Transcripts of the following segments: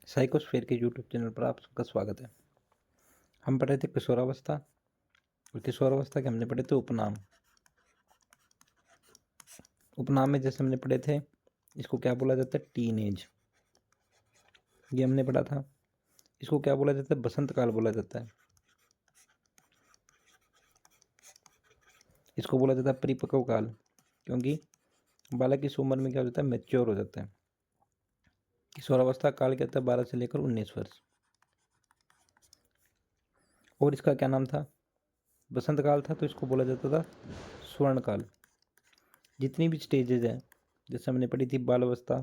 साइकोस्फेयर के YouTube channel पर आप सबका स्वागत है। हम पढ़े थे किशोरावस्था और किशोरावस्था के हमने पढ़े थे उपनाम। उपनाम में जैसे हमने पढ़े थे, इसको क्या बोला जाता है? टीन एज, ये हमने पढ़ा था। इसको क्या बोला जाता है? बसंत काल बोला जाता है। इसको बोला जाता है परिपक्व काल, क्योंकि बालक इस उम्र में क्या हो जाता है? मैच्योर हो जाता है। किशोरावस्था काल कहता है 12 से लेकर 19 वर्ष। और इसका क्या नाम था? बसंत काल था, तो इसको बोला जाता था स्वर्ण काल। जितनी भी स्टेजेज हैं, जैसे हमने पढ़ी थी बालावस्था,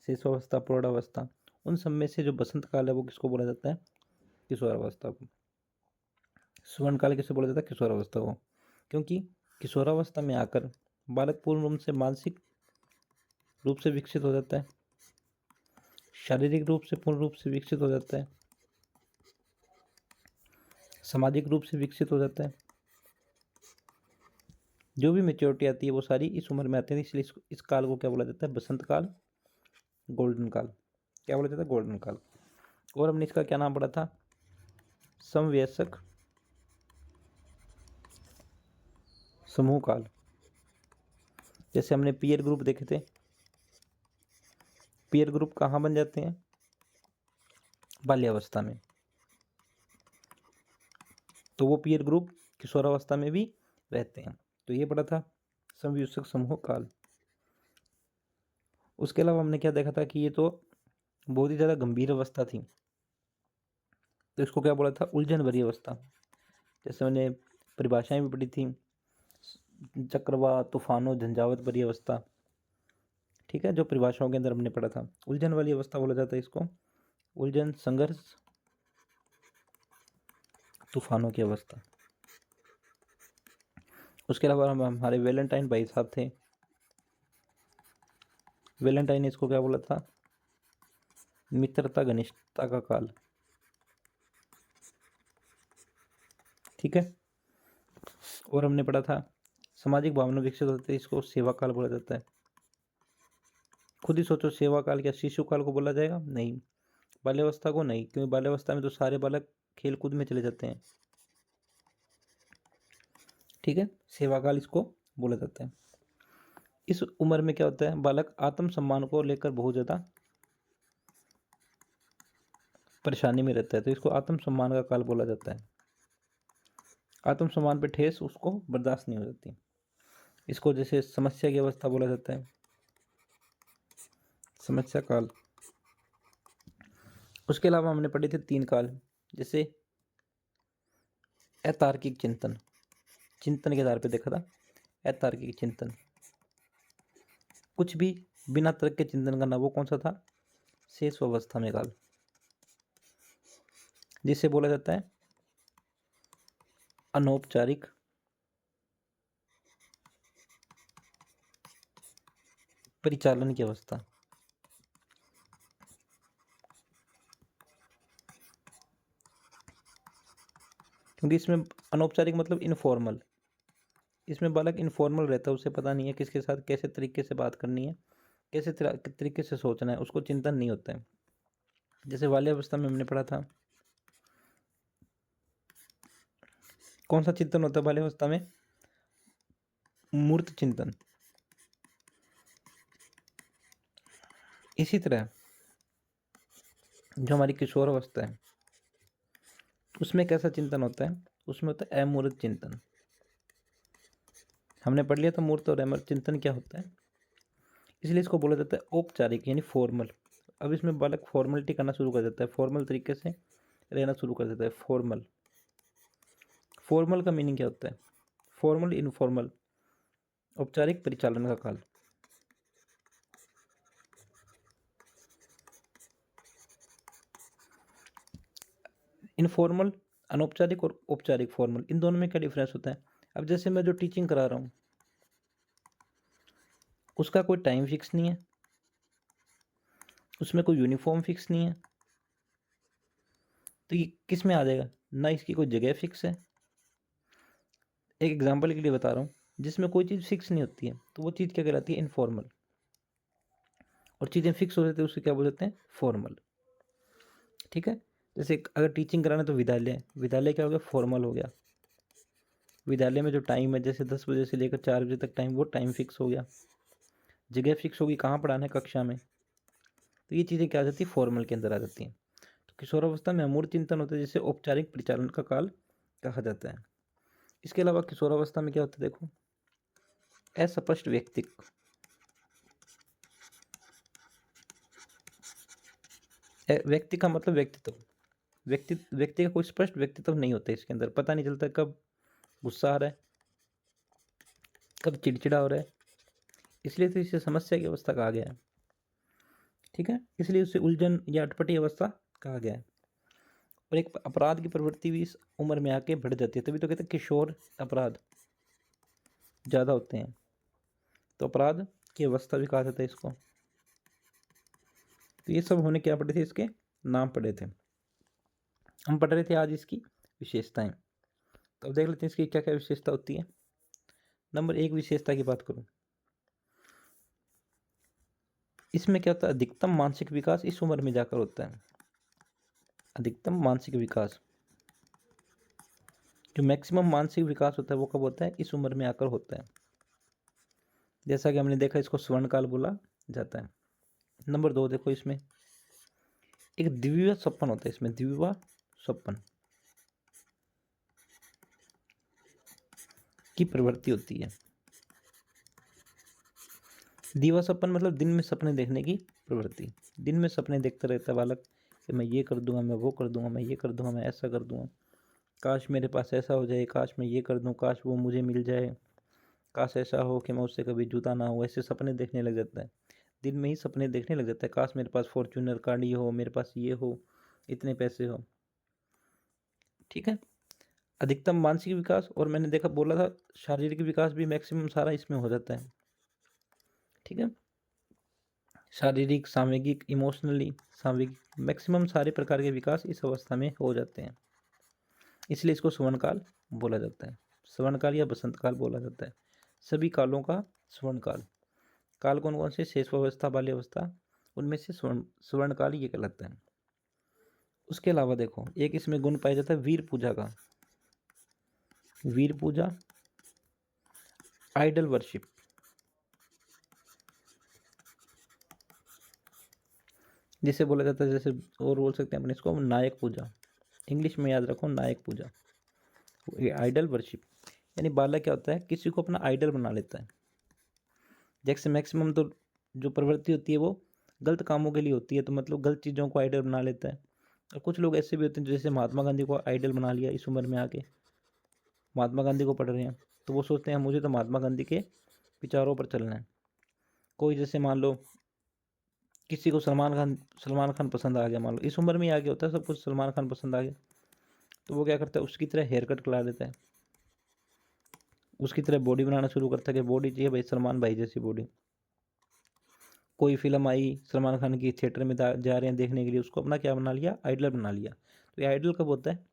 शिशुअवस्था, प्रौढ़ावस्था, उन सब में से जो बसंत काल है वो किसको बोला जाता है? किशोरावस्था को। स्वर्ण काल किसे बोला जाता है? किशोरावस्था को, क्योंकि किशोरावस्था में आकर बालक पूर्ण रूप से मानसिक रूप से विकसित हो जाता है, शारीरिक रूप से पूर्ण रूप से विकसित हो जाता है, सामाजिक रूप से विकसित हो जाता है। जो भी मेच्योरिटी आती है वो सारी इस उम्र में आती है, इसलिए इस काल को क्या बोला जाता है? बसंत काल, गोल्डन काल। क्या बोला जाता है? गोल्डन काल। और हमने इसका क्या नाम पढ़ा था? समवयस्क समूह काल। जैसे हमने पीयर ग्रुप देखे थे, पीयर ग्रुप कहाँ बन जाते हैं? बाल्यावस्था में। तो वो पीयर ग्रुप किशोरावस्था में भी रहते हैं। तो ये पढ़ा था समवयस्क समूह काल। उसके अलावा हमने क्या देखा था कि ये तो बहुत ही ज़्यादा गंभीर अवस्था थी, तो इसको क्या बोला था? उलझन भरी अवस्था। जैसे मैंने परिभाषाएं भी पढ़ी थी, चक्रवात, तूफानों, झंझावत भरी अवस्था। ठीक है, जो परिभाषाओं के अंदर हमने पढ़ा था, उलझन वाली अवस्था बोला जाता है इसको। उलझन, संघर्ष, तूफानों की अवस्था। उसके अलावा हमारे वैलेंटाइन भाई साहब थे, वैलेंटाइन ने इसको क्या बोला था? मित्रता, घनिष्ठता का काल। ठीक है। और हमने पढ़ा था सामाजिक भावना विकसित होते हैं, इसको सेवा काल बोला जाता है। खुद ही सोचो, सेवा काल क्या शिशु काल को बोला जाएगा? नहीं। बाल्यावस्था को नहीं, क्योंकि बाल्यावस्था में तो सारे बालक खेल कूद में चले जाते हैं। ठीक है, सेवा काल इसको बोला जाता है। इस उम्र में क्या होता है? बालक आत्मसम्मान को लेकर बहुत ज़्यादा परेशानी में रहता है, तो इसको आत्मसम्मान का काल बोला जाता है। आत्मसम्मान पे ठेस उसको बर्दाश्त नहीं हो जाती, इसको जैसे समस्या की अवस्था बोला जाता है, समस्या काल। उसके अलावा हमने पढ़े थे 3 काल, जैसे अतार्किक चिंतन, चिंतन के आधार पे देखा था। अतार्किक चिंतन, कुछ भी बिना तर्क के चिंतन करना, वो कौन सा था? शेष अवस्था में काल, जिसे बोला जाता है अनौपचारिक परिचालन की अवस्था। क्योंकि इसमें अनौपचारिक मतलब इनफॉर्मल, इसमें बालक इनफॉर्मल रहता है, उसे पता नहीं है किसके साथ कैसे तरीके से बात करनी है, कैसे तरीके से सोचना है, उसको चिंतन नहीं होता है। जैसे बाल्यावस्था में हमने पढ़ा था, कौन सा चिंतन होता है बाल्यावस्था में? मूर्त चिंतन। इसी तरह जो हमारी किशोर अवस्था है, उसमें कैसा चिंतन होता है? उसमें होता है अमूर्त चिंतन। हमने पढ़ लिया था मूर्त और अमूर्त चिंतन क्या होता है, इसलिए इसको बोला जाता है औपचारिक, यानी फॉर्मल। अब इसमें बालक फॉर्मेलिटी करना शुरू कर देता है, फॉर्मल तरीके से रहना शुरू कर देता है। फॉर्मल, फॉर्मल का मीनिंग क्या होता है? फॉर्मल, इनफॉर्मल, औपचारिक परिचालन का काल। इनफॉर्मल, अनौपचारिक, और औपचारिक फॉर्मल, इन दोनों में क्या डिफरेंस होता है? अब जैसे मैं जो टीचिंग करा रहा हूँ, उसका कोई टाइम फिक्स नहीं है, उसमें कोई यूनिफॉर्म फिक्स नहीं है, तो ये किस में आ जाएगा? ना इसकी कोई जगह फिक्स है। एक एग्जांपल के लिए बता रहा हूँ, जिसमें कोई चीज़ फिक्स नहीं होती है, तो वो चीज़ क्या कहलाती है? इनफॉर्मल। और चीज़ें फिक्स हो जाती है, उसे क्या बोलते हैं? फॉर्मल। ठीक है। जैसे अगर टीचिंग कराना है तो विद्यालय, विद्यालय क्या हो गया, फॉर्मल हो गया। विद्यालय में जो टाइम है जैसे 10 बजे से लेकर 4 बजे तक टाइम, वो टाइम फिक्स हो गया। जगह फिक्स होगी, कहाँ पढ़ाना है, कक्षा में। तो ये चीज़ें क्या आ जाती है, फॉर्मल के अंदर आ जाती हैं। तो किशोरावस्था में अमूर्त चिंतन होता है, जिसे औपचारिक परिचालन का काल कहा जाता है। इसके अलावा किशोरावस्था में क्या होता है, देखो, अस्पष्ट व्यक्तित्व। व्यक्ति का मतलब व्यक्तित्व, व्यक्ति का कोई स्पष्ट व्यक्तित्व नहीं होता है। इसके अंदर पता नहीं चलता कब गुस्सा आ रहा है, कब चिड़चिड़ा हो रहा है। इसलिए तो इसे समस्या की अवस्था कहा गया है। ठीक है, इसलिए उसे उलझन या अटपटी अवस्था कहा गया है। और एक अपराध की प्रवृत्ति भी इस उम्र में आके बढ़ जाती है, तभी तो कहते हैं किशोर अपराध ज़्यादा होते हैं। तो अपराध की अवस्था भी कहा जाता है इसको। तो ये सब होने क्या पड़े थे, इसके नाम पड़े थे। हम पढ़ रहे थे आज इसकी विशेषताएं। तो अब देख लेते हैं इसकी क्या क्या विशेषता होती है। नंबर 1 विशेषता की बात करूं, इसमें क्या होता है, अधिकतम मानसिक विकास इस उम्र में जाकर होता है। अधिकतम मानसिक विकास, जो मैक्सिमम मानसिक विकास होता है वो कब होता है, इस उम्र में आकर होता है। जैसा कि हमने देखा, इसको स्वर्णकाल बोला जाता है। नंबर 2 देखो, इसमें एक दिव्य स्वप्न होता है। इसमें दिव्य स्वप्न की प्रवृत्ति होती है। दिवा सपन मतलब दिन में सपने देखने की प्रवृत्ति। दिन में सपने देखता रहता है बालक कि मैं ये कर दूंगा, मैं वो कर दूंगा, मैं ये कर दूंगा, मैं ऐसा कर दूंगा, काश मेरे पास ऐसा हो जाए, काश मैं ये कर दूं, काश वो मुझे मिल जाए, काश ऐसा हो कि मैं उससे कभी जूता ना हो। ऐसे सपने देखने लग जाता है, दिन में ही सपने देखने लग जाता है। काश मेरे पास फॉर्च्यूनर गाड़ी हो, मेरे पास ये हो, इतने पैसे हो। ठीक है, अधिकतम मानसिक विकास। और मैंने देखा, बोला था शारीरिक विकास भी मैक्सिमम सारा इसमें हो जाता है। ठीक है, शारीरिक, सामूहिक, इमोशनली, सामूहिक, मैक्सिमम सारे प्रकार के विकास इस अवस्था में हो जाते हैं। इसलिए इसको स्वर्णकाल बोला जाता है। स्वर्णकाल या बसंत काल बोला जाता है, सभी कालों का स्वर्णकाल। काल कौन कौन से, शेषावस्था, बाल्यावस्था, उनमें से स्वर्णकाल ये कहलाता है। उसके अलावा देखो, एक इसमें गुण पाया जाता है वीर पूजा का। वीर पूजा, आइडल वर्शिप। जिसे बोला जाता है, जैसे और बोल सकते हैं अपने इसको नायक पूजा। इंग्लिश में याद रखो, नायक पूजा। ये आइडल वर्शिप, यानी बालक क्या होता है, किसी को अपना आइडल बना लेता है। जैसे मैक्सिमम तो जो प्रवृत्ति होती है वो गलत कामों के लिए होती है, तो मतलब गलत चीज़ों को आइडल बना लेता है। और कुछ लोग ऐसे भी होते हैं, जैसे महात्मा गांधी को आइडल बना लिया इस उम्र में आके, महात्मा गांधी को पढ़ रहे हैं तो वो सोचते हैं मुझे तो महात्मा गांधी के विचारों पर चलना है। कोई जैसे मान लो किसी को सलमान खान पसंद आ गया, मान लो इस उम्र में ही आ गया होता है, सब कुछ सलमान खान पसंद आ गया, तो वो क्या करता है, उसकी तरह हेयर कट करा लेता है, उसकी तरह बॉडी बनाना शुरू करता है कि बॉडी चाहिए भाई, सलमान भाई जैसी बॉडी। कोई फिल्म आई सलमान खान की, थिएटर में जा रहे हैं देखने के लिए, उसको अपना क्या बना लिया, आइडल बना लिया। तो ये आइडल कब होता है,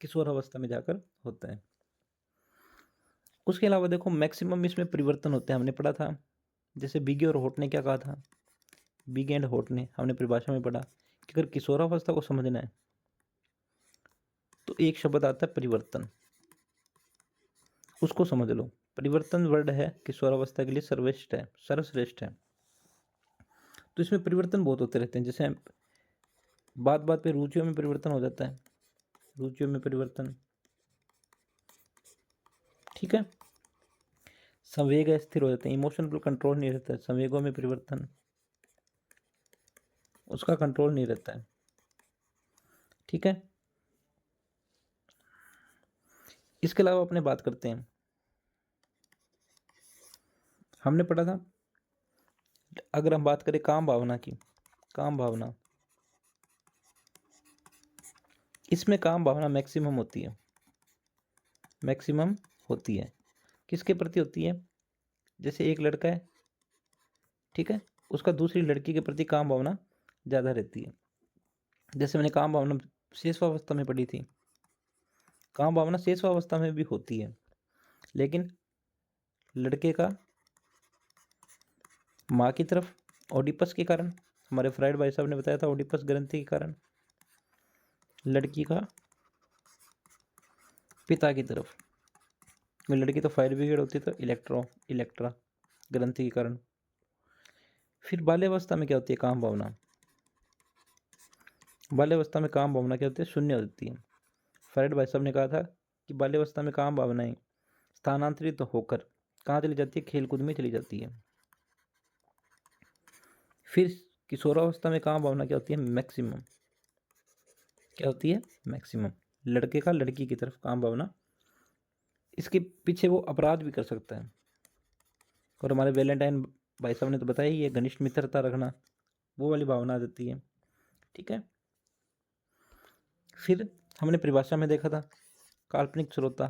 किशोर अवस्था में जाकर होता है। उसके अलावा देखो, मैक्सिमम इसमें परिवर्तन होते हैं, हमने पढ़ा था। जैसे बिगे और होट ने क्या कहा था, बिग एंड होट ने हमने परिभाषा में पढ़ा कि अगर किशोरावस्था को समझना है तो एक शब्द आता है परिवर्तन, उसको समझ लो। परिवर्तन वर्ड है किशोरावस्था के लिए सर्वश्रेष्ठ है, सर्वश्रेष्ठ है। तो इसमें परिवर्तन बहुत होते रहते हैं। जैसे बात बात पे रुचियों में परिवर्तन हो जाता है, रुचियों में परिवर्तन। ठीक है, संवेग स्थिर हो जाते हैं, इमोशन पर कंट्रोल नहीं रहता है, संवेगों में परिवर्तन, उसका कंट्रोल नहीं रहता है। ठीक है, इसके अलावा अपने बात करते हैं, हमने पढ़ा था अगर हम बात करें काम भावना की, काम भावना, इसमें काम भावना मैक्सिमम होती है, मैक्सिमम होती है। किसके प्रति होती है, जैसे एक लड़का है, ठीक है, उसका दूसरी लड़की के प्रति काम भावना ज़्यादा रहती है। जैसे मैंने काम भावना शेषावस्था में पढ़ी थी, काम भावना शेषावस्था में भी होती है, लेकिन लड़के का माँ की तरफ ओडिपस के कारण, हमारे फ्राइड भाई साहब ने बताया था, ओडिपस ग्रंथि के कारण। लड़की का पिता की तरफ। लड़की तो फायर ब्रिगेड होती है, तो इलेक्ट्रा ग्रंथि के कारण। फिर बाल्यावस्था में क्या होती है? काम भावना। बाल्यावस्था में काम भावना क्या होती है? शून्य होती है। फ्राइड भाई साहब ने कहा था कि बाल्यावस्था में काम भावनाएं स्थानांतरित होकर कहाँ चली जाती है? खेलकूद में चली जाती है। फिर किशोरावस्था में काम भावना क्या होती है? मैक्सिमम। क्या होती है? मैक्सिमम। लड़के का लड़की की तरफ काम भावना। इसके पीछे वो अपराध भी कर सकता है। और हमारे वैलेंटाइन भाई साहब ने तो बताया ही है, घनिष्ठ मित्रता रखना, वो वाली भावना आ जाती है। ठीक है। फिर हमने परिभाषा में देखा था काल्पनिक श्रोता।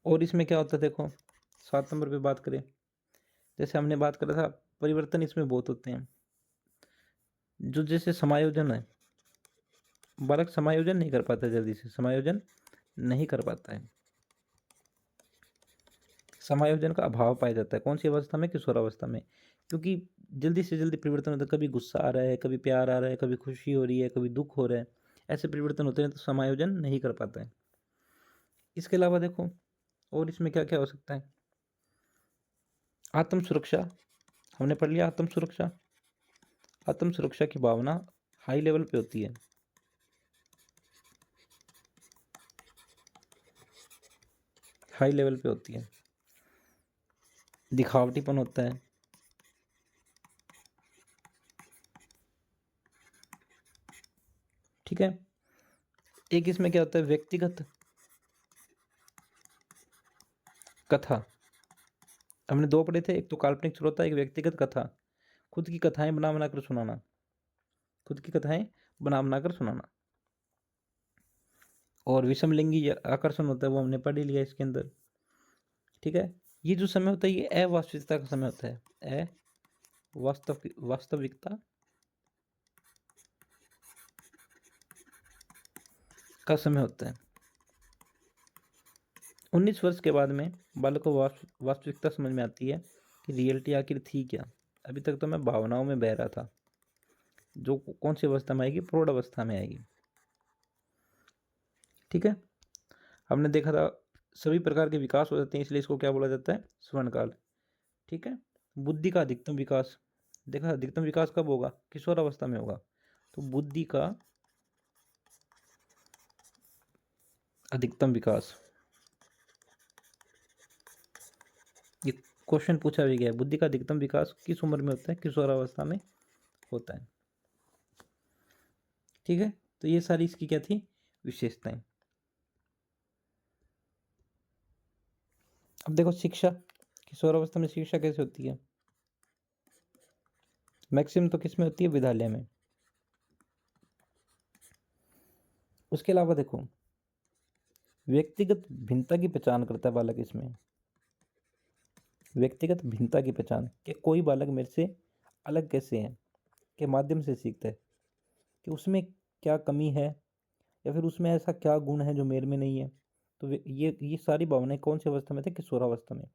और इसमें क्या होता है देखो, 7 नंबर पे बात करें, जैसे हमने बात करा था परिवर्तन इसमें बहुत होते हैं। जो जैसे समायोजन है, बालक समायोजन नहीं कर पाता, जल्दी से समायोजन नहीं कर पाता है। समायोजन का अभाव पाया जाता है कौन सी अवस्था में? किशोरावस्था में। क्योंकि जल्दी से जल्दी परिवर्तन होता है, कभी गुस्सा आ रहा है, कभी प्यार आ रहा है, कभी खुशी हो रही है, कभी दुख हो रहा है, ऐसे परिवर्तन होते हैं, तो समायोजन नहीं कर पाता है। इसके अलावा देखो और इसमें क्या क्या हो सकता है? आत्म सुरक्षा, हमने पढ़ लिया आत्म सुरक्षा। आत्म सुरक्षा की भावना हाई लेवल पे होती है। हाई लेवल पे होती है। दिखावटीपन होता है। ठीक है। एक इसमें क्या होता है? व्यक्तिगत कथा। हमने दो पढ़े थे, एक तो काल्पनिक श्रोता, एक व्यक्तिगत कथा। खुद की कथाएं बना बना कर सुनाना। खुद की कथाएं बना बना कर सुनाना। और विषम लिंगी आकर्षण होता है, वो हमने पढ़ ही लिया इसके अंदर। ठीक है। ये जो समय होता है ये अवास्तविकता का समय होता है। वास्तविकता का समय होता है। 19 वर्ष के बाद में बालक को वास्तविकता समझ में आती है कि रियलिटी आखिर थी क्या। अभी तक तो मैं भावनाओं में बह रहा था। जो कौन सी अवस्था में आएगी? प्रौढ़ अवस्था में आएगी। ठीक है। हमने देखा था सभी प्रकार के विकास हो जाते हैं, इसलिए इसको क्या बोला जाता है? स्वर्णकाल। ठीक है। बुद्धि का अधिकतम विकास। देखा, अधिकतम विकास कब होगा? किशोर अवस्था में होगा। तो बुद्धि का अधिकतम विकास, ये क्वेश्चन पूछा भी गया है। बुद्धि का अधिकतम विकास किस उम्र में होता है? किशोर अवस्था में होता है। ठीक है। तो ये सारी इसकी क्या थी? विशेषताएं। अब देखो शिक्षा, किशोर अवस्था में शिक्षा कैसे होती है? मैक्सिमम तो किस में होती है? विद्यालय में। उसके अलावा देखो व्यक्तिगत भिन्नता की पहचान करता है बालक इसमें। व्यक्तिगत भिन्नता की पहचान, कि कोई बालक मेरे से अलग कैसे है, के माध्यम से सीखता है कि उसमें क्या कमी है, या फिर उसमें ऐसा क्या गुण है जो मेरे में नहीं है। तो ये सारी भावनाएं कौन सी अवस्था में थे? किशोरावस्था में।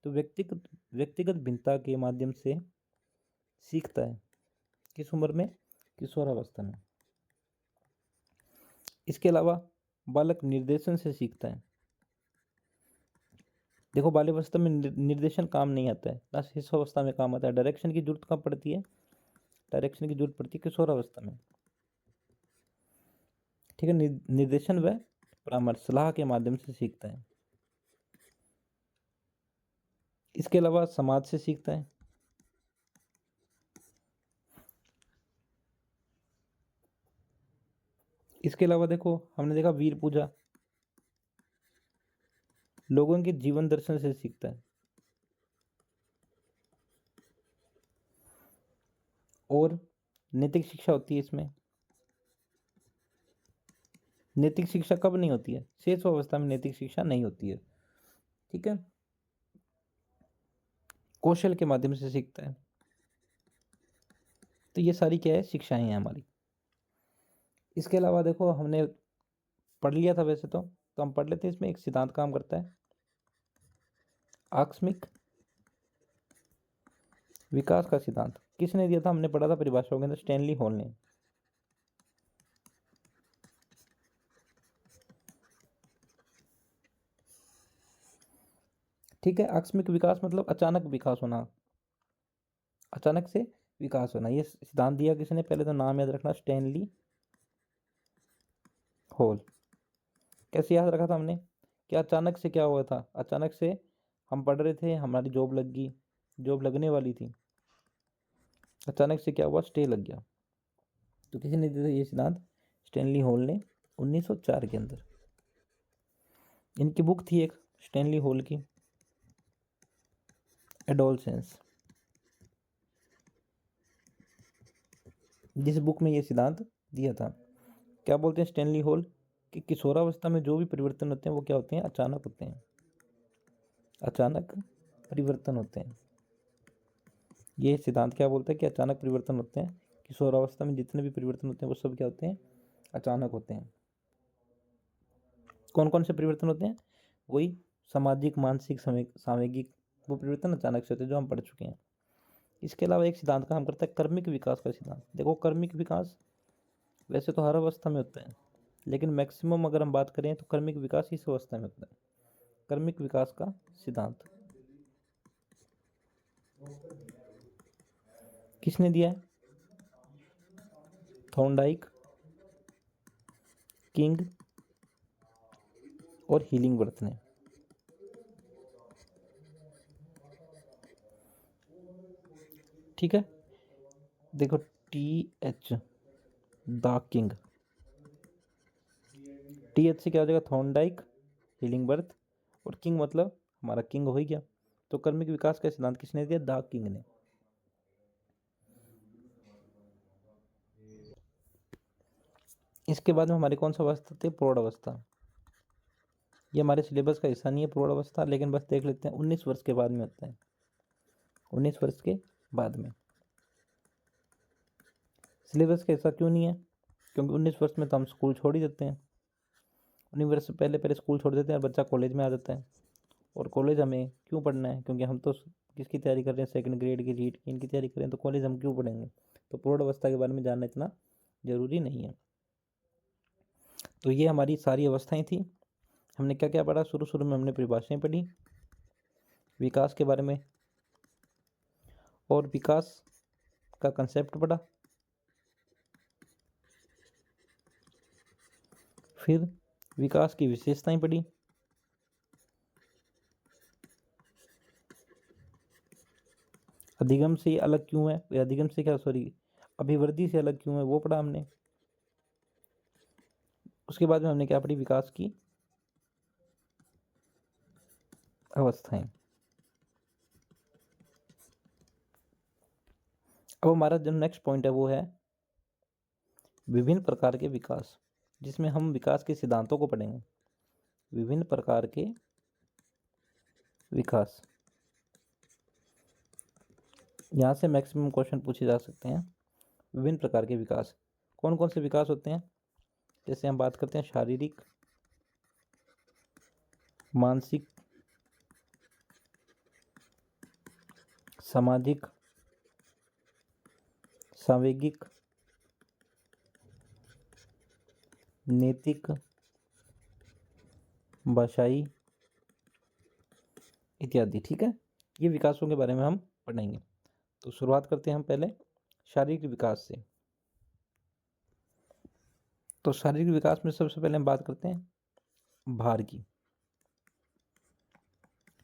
तो व्यक्तिगत व्यक्तिगत भिन्नता के माध्यम से सीखता है। किस उम्र में? किशोरावस्था में। इसके अलावा बालक निर्देशन से सीखता है। देखो बाल्यावस्था में निर्देशन काम नहीं आता है, ना शिशुअवस्था में काम आता है। डायरेक्शन की जरूरत कब पड़ती है? डायरेक्शन की जरूरत पड़ती है किशोरावस्था में। ठीक है। निर्देशन व परामर्श, सलाह के माध्यम से सीखता है। इसके अलावा समाज से सीखता है। इसके अलावा देखो हमने देखा वीर पूजा, लोगों के जीवन दर्शन से सीखता है। और नैतिक शिक्षा होती है इसमें। नैतिक शिक्षा कब नहीं होती है? शेष अवस्था में नैतिक शिक्षा नहीं होती है। ठीक है। कौशल के माध्यम से सीखता है। तो ये सारी क्या है? शिक्षाएं हैं हमारी। इसके अलावा देखो हमने पढ़ लिया था वैसे तो हम पढ़ लेते हैं। इसमें एक सिद्धांत काम करता है, आकस्मिक विकास का सिद्धांत किसने दिया था? हमने पढ़ा था परिभाषाओं के अंदर, स्टैनली हॉल ने। ठीक है, आकस्मिक विकास मतलब अचानक विकास होना, अचानक से विकास होना। ये सिद्धांत दिया किसने? पहले तो नाम याद रखना, स्टैनली हॉल। कैसे याद रखा था हमने? कि अचानक से क्या हुआ था? अचानक से हम पढ़ रहे थे, हमारी जॉब लग गई, जॉब लगने वाली थी, अचानक से क्या हुआ? स्टे लग गया। तो किसी ने दिया था ये सिद्धांत? स्टैनली हॉल ने 1904 के अंदर। इनकी बुक थी एक, स्टैनली हॉल की, एडोलसेंस, जिस बुक में ये सिद्धांत दिया था। क्या बोलते हैं स्टैनली हॉल? कि किशोरावस्था में जो भी परिवर्तन होते हैं वो क्या होते हैं? अचानक होते हैं, अचानक परिवर्तन होते हैं। ये सिद्धांत क्या बोलता है? कि अचानक परिवर्तन होते हैं, किशोरावस्था में जितने भी परिवर्तन होते हैं वो सब क्या होते हैं? अचानक होते हैं। कौन कौन से परिवर्तन होते हैं? वही सामाजिक, मानसिक, सामयिक, वो परिवर्तन अचानक से होते हैं जो हम पढ़ चुके हैं। इसके अलावा एक सिद्धांत काम करता है कर्मिक विकास का सिद्धांत। देखो, कर्मिक विकास वैसे तो हर अवस्था में होता है, लेकिन मैक्सिमम अगर हम बात करें तो कर्मिक विकास इस अवस्था में होता है। कर्मिक विकास का सिद्धांत किसने दिया है? थॉर्नडाइक, किंग और हीलिंगवर्थ ने। ठीक है, देखो, TH द किंग, TH से क्या हो जाएगा? थॉर्नडाइक, हीलिंगबर्थ, और किंग मतलब हमारा किंग हो ही गया। तो कर्मिक विकास का सिद्धांत किसने दिया? द किंग ने। इसके बाद में हमारी कौन सा अवस्था थी? प्रौढ़ अवस्था। ये हमारे सिलेबस का हिस्सा नहीं है प्रौढ़ अवस्था, लेकिन बस देख लेते हैं, 19 वर्ष के बाद में होता है, 19 वर्ष के बाद में। सिलेबस का हिस्सा क्यों नहीं है? क्योंकि 19 वर्ष में तो हम स्कूल छोड़ ही देते हैं, 19 वर्ष से पहले पहले स्कूल छोड़ देते हैं, बच्चा कॉलेज में आ जाता है। और कॉलेज हमें क्यों पढ़ना है? क्योंकि हम तो किसकी तैयारी कर रहे हैं? सेकंड ग्रेड की, रीट की, इनकी तैयारी कर रहे हैं, तो कॉलेज हम क्यों पढ़ेंगे? तो प्रौढ़ अवस्था के बारे में जानना इतना जरूरी नहीं है। तो ये हमारी सारी अवस्थाएं थी। हमने क्या क्या पढ़ा? शुरू शुरू में हमने परिभाषाएं पढ़ी, विकास के बारे में, और विकास का कंसेप्ट पढ़ा, फिर विकास की विशेषताएं पढ़ी, अधिगम से अलग क्यों है, या अधिगम से क्या, सॉरी, अभिवृद्धि से अलग क्यों है, वो पढ़ा हमने। उसके बाद में हमने क्या पढ़ी? विकास की अवस्थाएं। अब हमारा जो नेक्स्ट पॉइंट है वो है विभिन्न प्रकार के विकास, जिसमें हम विकास के सिद्धांतों को पढ़ेंगे। विभिन्न प्रकार के विकास, यहाँ से मैक्सिमम क्वेश्चन पूछे जा सकते हैं। विभिन्न प्रकार के विकास कौन कौन से विकास होते हैं? जैसे हम बात करते हैं शारीरिक, मानसिक, सामाजिक, सांवेगिक, नैतिक, भाषाई इत्यादि। ठीक है, ये विकासों के बारे में हम पढ़ेंगे। तो शुरुआत करते हैं हम पहले शारीरिक विकास से। तो शारीरिक विकास में सबसे पहले हम बात करते हैं भार की।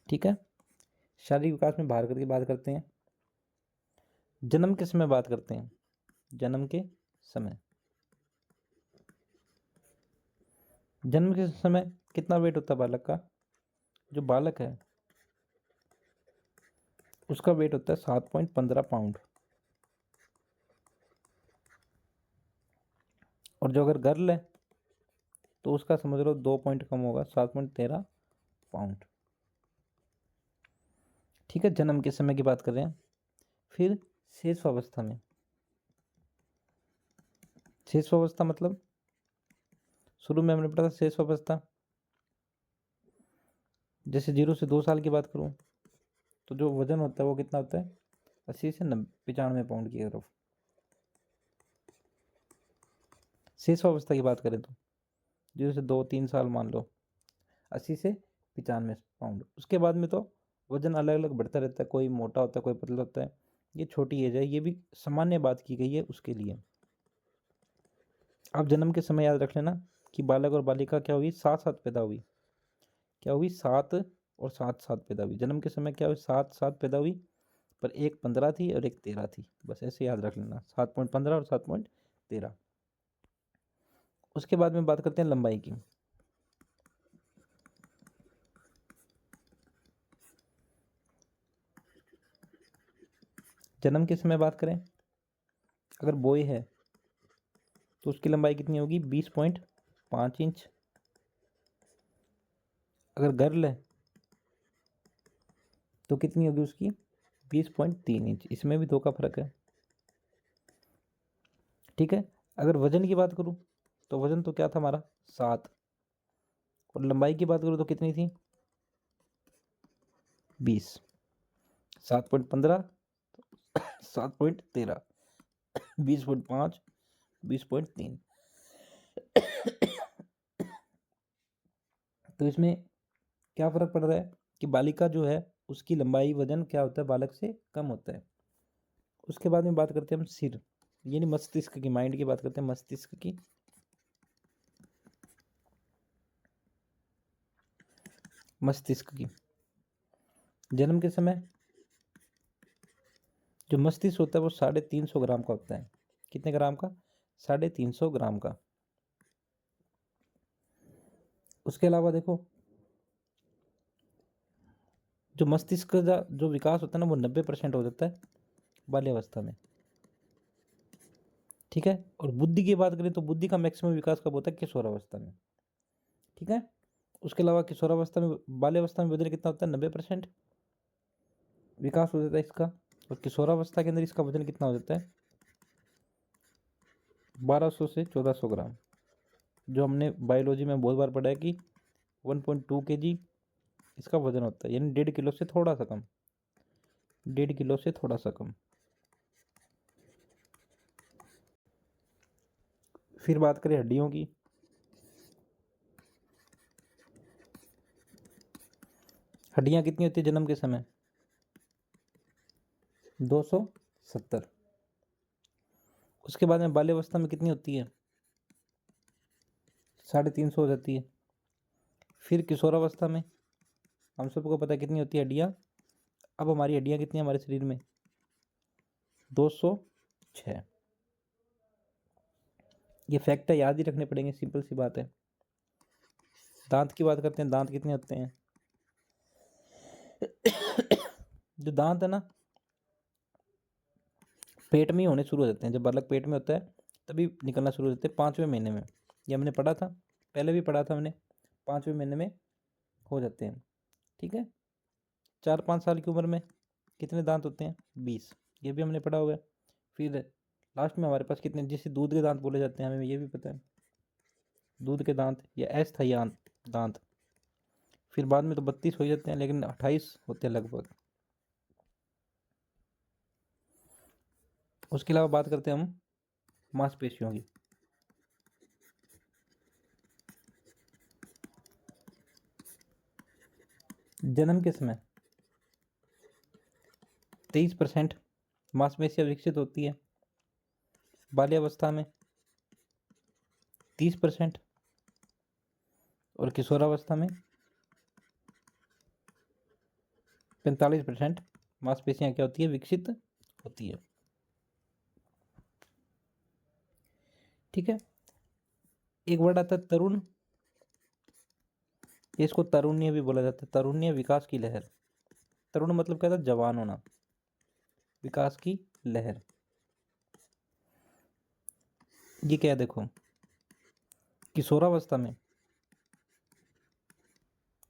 ठीक है, शारीरिक विकास में भार की बात करते हैं। जन्म के समय बात करते हैं, जन्म के समय, जन्म के समय कितना वेट होता है बालक का? जो बालक है उसका वेट होता है 7.15 पाउंड, और जो अगर गर्ल है तो उसका समझ लो 2 पॉइंट कम होगा, 7.13 पाउंड। ठीक है, जन्म के समय की बात कर रहे हैं। फिर शेषावस्था में, शेषावस्था मतलब शुरू में हमने पढ़ा था शेषावस्था, जैसे 0 से 2 साल की बात करूं तो जो वजन होता है वो कितना होता है? 80 से 95 पाउंड की तरफ। शेष अवस्था की बात करें तो जैसे 2-3 साल मान लो, 80 से 95 पाउंड। उसके बाद में तो वजन अलग अलग बढ़ता रहता है, कोई मोटा होता है, कोई पतला होता है। ये छोटी एज है, ये भी सामान्य बात की गई है उसके लिए। आप जन्म के समय याद रख लेना कि बालक और बालिका क्या हुई, साथ साथ पैदा हुई। क्या हुई, 7 और 7 पैदा हुई। जन्म के समय क्या हुई, 7 पैदा हुई, पर एक 15 थी और एक 13 थी। बस ऐसे याद रख लेना, 7.15 और 7.13। उसके बाद में बात करते हैं लंबाई की। जन्म के समय बात करें, अगर बॉय है तो उसकी लंबाई कितनी होगी, 20.5 इंच। अगर गर्ल है तो कितनी होगी उसकी, 20.3 इंच। इसमें भी 2 का फर्क है। ठीक है। अगर वजन की बात करूं तो वजन तो क्या था हमारा, 7। और लंबाई की बात करूं तो कितनी थी, 20। 7.15, 7.13, 20.5, 20.3। तो इसमें क्या फर्क पड़ रहा है कि बालिका जो है उसकी लंबाई वजन क्या होता है, बालक से कम होता है। उसके बाद में बात करते हैं हम सिर, यानी मस्तिष्क की, माइंड की बात करते हैं, मस्तिष्क की। मस्तिष्क की जन्म के समय जो मस्तिष्क होता है वो 350 ग्राम का होता है। कितने ग्राम का, 350 ग्राम का। उसके अलावा देखो, जो मस्तिष्क का जो विकास होता है ना वो 90% हो जाता है बाल्यावस्था में। ठीक है। और बुद्धि की बात करें तो बुद्धि का मैक्सिमम विकास कब होता है, किशोरावस्था में। ठीक है। उसके अलावा किशोरावस्था में, बाल्यावस्था में वजन कितना होता है, 90% विकास हो जाता है इसका। और किशोरावस्था के अंदर इसका वजन कितना हो जाता है, 1200 से 1400 ग्राम। जो हमने बायोलॉजी में बहुत बार पढ़ा है कि 1.2 kg इसका वजन होता है, यानी 1.5 किलो से थोड़ा सा कम, 1.5 किलो से थोड़ा सा कम। फिर बात करें हड्डियों की। हड्डियां कितनी होती है जन्म के समय, 270। उसके बाद में बाल्यावस्था में कितनी होती है, 350 हो जाती है। फिर किशोरावस्था में हम सबको पता है कितनी होती है हड्डियां। अब हमारी हड्डियां कितनी है हमारे शरीर में, 206। ये फैक्ट है, याद ही रखने पड़ेंगे, सिंपल सी बात है। दांत की बात करते हैं, दांत कितने होते हैं। जो दांत है ना, पेट में ही होने शुरू हो जाते हैं। जब बालक पेट में होता है तभी निकलना शुरू हो जाते हैं, 5वें महीने में। ये हमने पढ़ा था, पहले भी पढ़ा था हमने, 5वें महीने में हो जाते हैं। ठीक है। 4-5 साल की उम्र में कितने दांत होते हैं, 20। ये भी हमने पढ़ा हुआ है। फिर लास्ट में हमारे पास कितने, जिसे दूध के दांत बोले जाते हैं, हमें ये भी पता है, दूध के दांत या अस्थायी दांत। फिर बाद में तो 32 हो जाते हैं, लेकिन 28 होते हैं लगभग। उसके अलावा बात करते हैं हम मांसपेशियों की। जन्म के समय 23% मांसपेशियां विकसित होती है, बाल्यावस्था में 30% और किशोरावस्था में 45% मांसपेशियां क्या होती है, विकसित होती है। ठीक है। एक वर्ड आता है तरुण, इसको तरुण्य भी बोला जाता है, तरुण्य विकास की लहर। तरुण मतलब क्या था, जवान होना, विकास की लहर। ये क्या है देखो, किशोरावस्था में,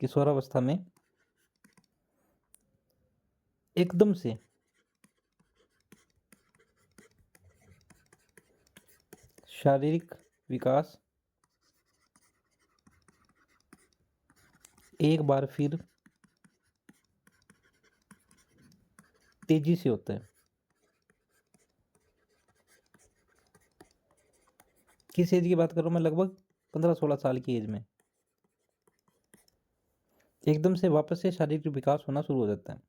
किशोरावस्था में एकदम से शारीरिक विकास एक बार फिर तेजी से होता है। किस एज की बात कर रहा हूँ मैं? लगभग 15-16 साल की एज में एकदम से वापस से शारीरिक विकास होना शुरू हो जाता है।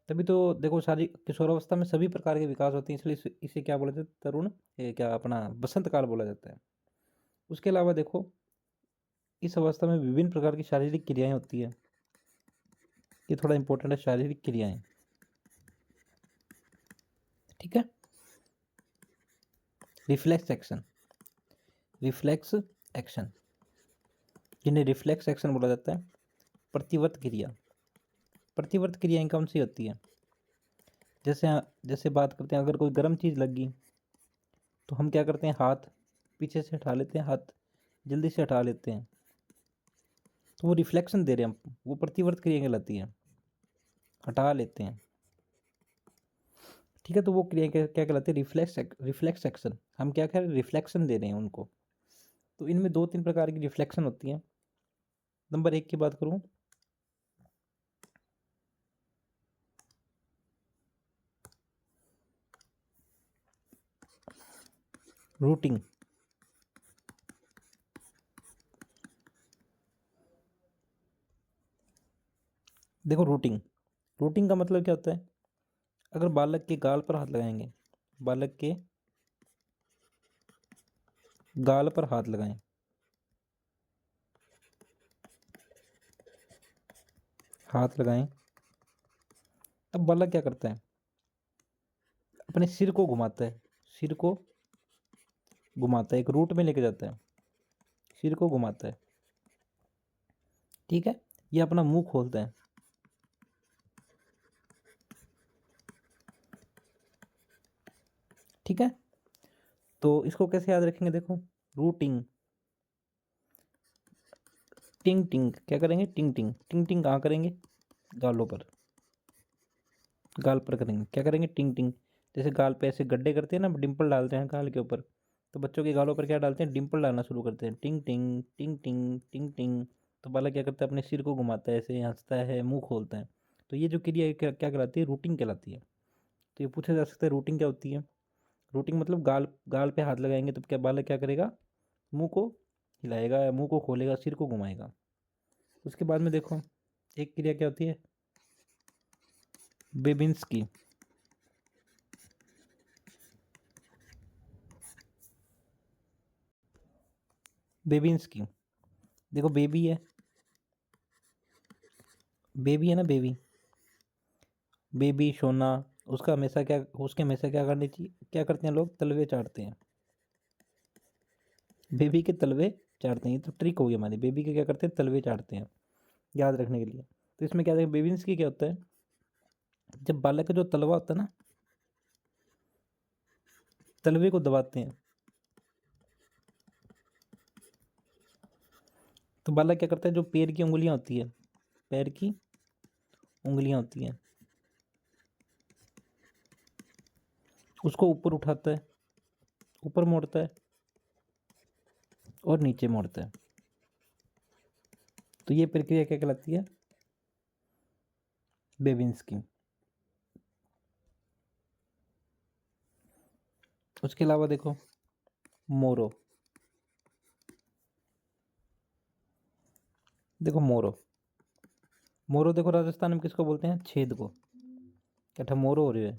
तभी तो देखो, शारीरिक किशोरावस्था में सभी प्रकार के विकास होते हैं, इसलिए इसे क्या बोला जाता है? तरुण, ये क्या अपना बसंत काल बोला जाता है। उसके अलावा देखो, इस अवस्था में विभिन्न प्रकार की शारीरिक क्रियाएं होती है। ये थोड़ा इंपॉर्टेंट है, शारीरिक क्रियाएं। ठीक है। रिफ्लेक्स एक्शन, रिफ्लेक्स एक्शन, जिन्हें रिफ्लेक्स एक्शन बोला जाता है। प्रतिवर्त क्रिया, प्रतिवर्त क्रियाएं कौन सी होती है? जैसे जैसे बात करते हैं, अगर कोई गर्म चीज़ लग गई तो हम क्या करते हैं? हाथ पीछे से हटा लेते हैं, हाथ जल्दी से हटा लेते हैं, तो वो रिफ्लेक्शन दे रहे हैं हम, वो प्रतिवर्त क्रिया कहलाती है, हटा लेते हैं। ठीक है, तो वो क्रिया क्या क्या कहलाती है? Reflex action. हम क्या कह रहे हैं? रिफ्लेक्शन दे रहे हैं उनको। तो इनमें 2-3 प्रकार की रिफ्लेक्शन होती है। नंबर 1 की बात करूं, रूटिंग। देखो, रूटिंग, रूटिंग का मतलब क्या होता है? अगर बालक के गाल पर हाथ लगाएंगे, बालक के गाल पर हाथ लगाएं, हाथ लगाएं, अब बालक क्या करता है? अपने सिर को घुमाता है, सिर को घुमाता है, एक रूट में लेके जाता है, सिर को घुमाता है। ठीक है, ये अपना मुंह खोलता है। ठीक है, तो इसको कैसे याद रखेंगे? देखो, रूटिंग, टिंग टिंग क्या करेंगे? टिंग टिंग, टिंग टिंग कहाँ करेंगे? गालों पर, गाल पर करेंगे। क्या करेंगे? टिंग टिंग। जैसे गाल पे ऐसे गड्ढे करते हैं ना, डिंपल डालते हैं गाल के ऊपर, तो बच्चों के गालों पर क्या डालते हैं? डिंपल डालना शुरू करते हैं, टिंग टिंग टिंग टिंग टिंग टिंग। तो बालक क्या करता है? अपने सिर को घुमाता है, ऐसे हंसता है, मुंह खोलता है। तो ये जो क्रिया है, क्या क्या कहलाती है? रूटिंग कहलाती है। तो ये पूछा जा सकता है, रूटिंग क्या होती है? रूटिंग मतलब गाल, गाल पे हाथ लगाएंगे तो क्या बालक क्या करेगा? मुंह को हिलाएगा, मुंह को खोलेगा, सिर को घुमाएगा। उसके बाद में देखो, एक क्रिया क्या होती है? Babinski, Babinski. देखो, बेबी है, बेबी है ना, बेबी, बेबी सोना, उसका हमेशा क्या, उसके हमेशा क्या करनी चाहिए? क्या करते हैं लोग? तलवे चाटते हैं, बेबी के तलवे चाटते हैं। ये तो ट्रिक हो गई हमारी, बेबी के क्या करते हैं? तलवे चाटते हैं, याद रखने के लिए। तो इसमें क्या देखो, बेबींस की क्या होता है? जब बालक का जो तलवा होता है ना, तलवे को दबाते हैं, तो बालक क्या करता है? जो पैर की उंगलियां होती है, पैर की उंगलियां होती हैं, उसको ऊपर उठाता है, ऊपर मोड़ता है और नीचे मोड़ता है। तो ये प्रक्रिया क्या कहलाती है? बेबिंस्की। उसके अलावा देखो, मोरो, देखो मोरो, मोरो देखो, राजस्थान में किसको बोलते हैं? छेद को। क्या मोरो हो रही है?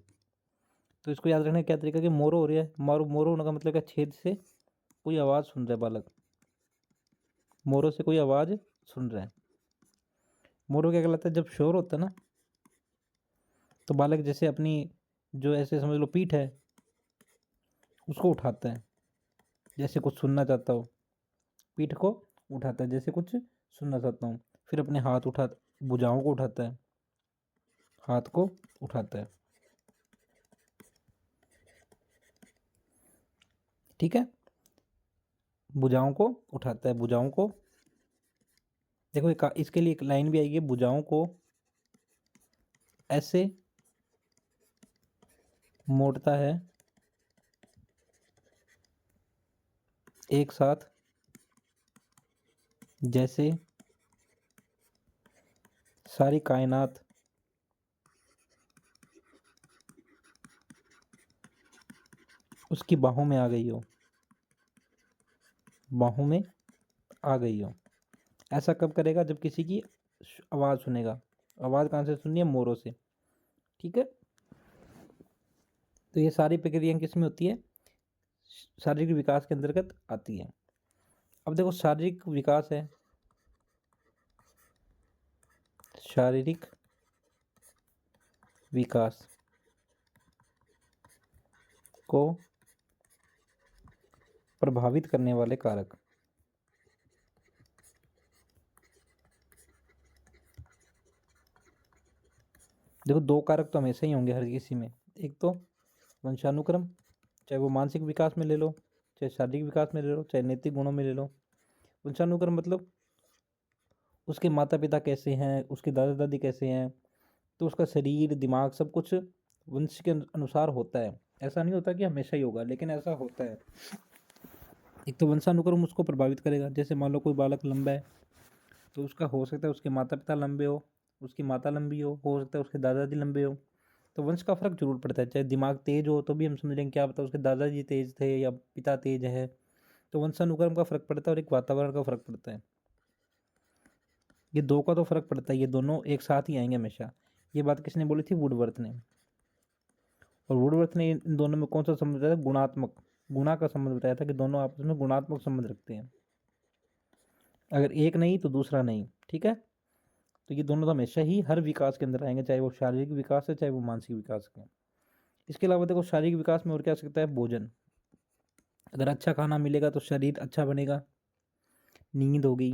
तो इसको याद रखने का क्या तरीका कि मोरो हो रही है, मोरो, मोरो होने का मतलब क्या? छेद से कोई आवाज़ सुन रहा है बालक, मोरो से कोई आवाज़ सुन रहा है। मोरो क्या कहलाता है? जब शोर होता है ना, तो बालक जैसे अपनी, जो ऐसे समझ लो पीठ है, उसको उठाता है, जैसे कुछ सुनना चाहता हो, पीठ को उठाता है जैसे कुछ सुनना चाहता हूँ। फिर अपने हाथ उठा, भुजाओं को उठाता है, हाथ को उठाता है। ठीक है, भुजाओं को उठाता है, भुजाओं को। देखो, इसके लिए एक लाइन भी आएगी, भुजाओं को ऐसे मोड़ता है एक साथ, जैसे सारी कायनात उसकी बाहों में आ गई हो। बाहों में आ गई हो। ऐसा कब करेगा? जब किसी की आवाज़ सुनेगा। आवाज़ कहाँ से सुननी है? मोरों से। ठीक है, तो ये सारी प्रक्रियाएं किस में होती है? शारीरिक विकास के अंतर्गत आती है। अब देखो, शारीरिक विकास है, शारीरिक विकास को प्रभावित करने वाले कारक। देखो, दो कारक तो हमेशा ही होंगे हर किसी में। एक तो वंशानुक्रम, चाहे वो मानसिक विकास में ले लो, चाहे शारीरिक विकास में ले लो, चाहे नैतिक गुणों में ले लो। वंशानुक्रम मतलब उसके माता पिता कैसे हैं, उसके दादा दादी कैसे हैं, तो उसका शरीर दिमाग सब कुछ वंश के अनुसार होता है। ऐसा नहीं होता कि हमेशा ही होगा, लेकिन ऐसा होता है। एक तो वंशानुक्रम उसको प्रभावित करेगा। जैसे मान लो कोई बालक लंबा है, तो उसका हो सकता है उसके माता पिता लंबे हो, उसकी माता लंबी हो सकता है उसके दादा दादी लंबे हो। तो वंश का फर्क जरूर पड़ता है। चाहे दिमाग तेज हो तो भी हम समझ लेंगे क्या पता उसके दादाजी तेज थे या पिता तेज है। तो वंशानुक्रम का फर्क पड़ता है और एक वातावरण का फर्क पड़ता है। ये दो का तो फर्क पड़ता है, ये दोनों एक साथ ही आएंगे हमेशा। ये बात किसने बोली थी? वुडवर्थ ने। और वुडवर्थ ने इन दोनों में कौन सा संबंध बताया था? गुणात्मक, गुणा का संबंध बताया था कि दोनों आपस में गुणात्मक संबंध रखते हैं। अगर एक नहीं तो दूसरा नहीं। ठीक है, तो ये दोनों तो हमेशा ही हर विकास के अंदर आएंगे, चाहे वो शारीरिक विकास है चाहे वो मानसिक विकास है। इसके अलावा देखो, शारीरिक विकास में और क्या सकता है? भोजन। अगर अच्छा खाना मिलेगा तो शरीर अच्छा बनेगा। नींद होगी,